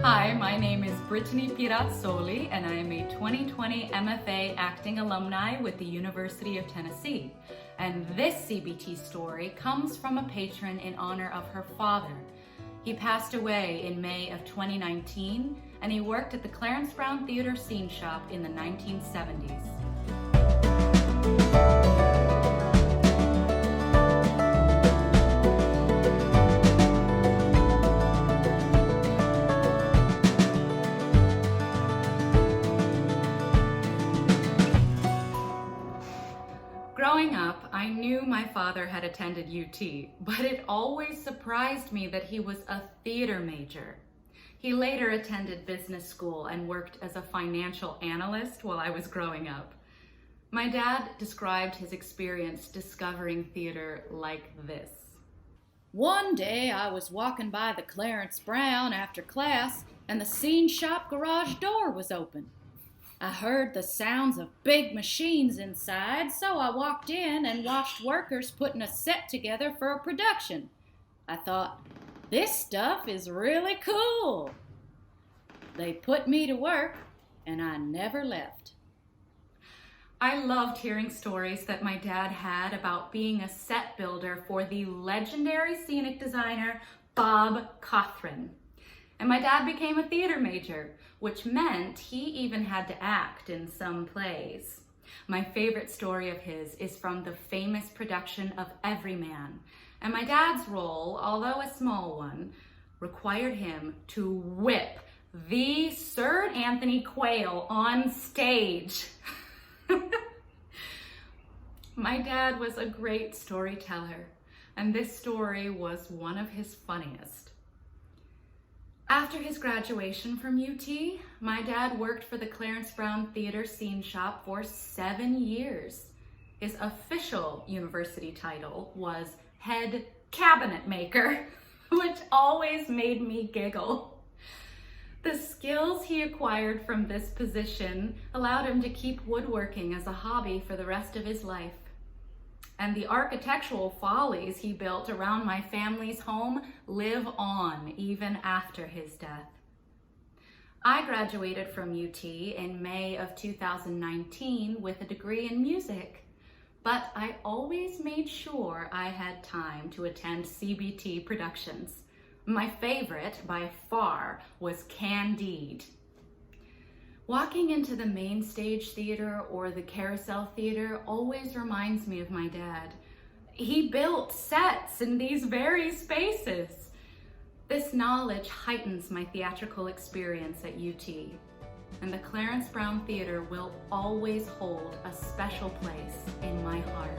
Hi, my name is Brittany Pirazzoli, and I am a 2020 MFA acting alumni with the University of Tennessee. And this CBT story comes from a patron in honor of her father. He passed away in May of 2019, and he worked at the Clarence Brown Theater Scene Shop in the 1970s. Growing up, I knew my father had attended UT, but it always surprised me that he was a theater major. He later attended business school and worked as a financial analyst while I was growing up. My dad described his experience discovering theater like this. One day I was walking by the Clarence Brown after class and the scene shop garage door was open. I heard the sounds of big machines inside, so I walked in and watched workers putting a set together for a production. I thought, this stuff is really cool. They put me to work, and I never left. I loved hearing stories that my dad had about being a set builder for the legendary scenic designer Bob Cothran. And my dad became a theater major, which meant he even had to act in some plays. My favorite story of his is from the famous production of Everyman. And my dad's role, although a small one, required him to whip the Sir Anthony Quayle on stage. My dad was a great storyteller, and this story was one of his funniest. After his graduation from UT, my dad worked for the Clarence Brown Theater Scene Shop for 7 years. His official university title was head cabinet maker, which always made me giggle. The skills he acquired from this position allowed him to keep woodworking as a hobby for the rest of his life. And the architectural follies he built around my family's home live on even after his death. I graduated from UT in May of 2019 with a degree in music, but I always made sure I had time to attend CBT productions. My favorite, by far, was Candide. Walking into the main stage theater or the carousel theater always reminds me of my dad. He built sets in these very spaces. This knowledge heightens my theatrical experience at UT, and the Clarence Brown Theater will always hold a special place in my heart.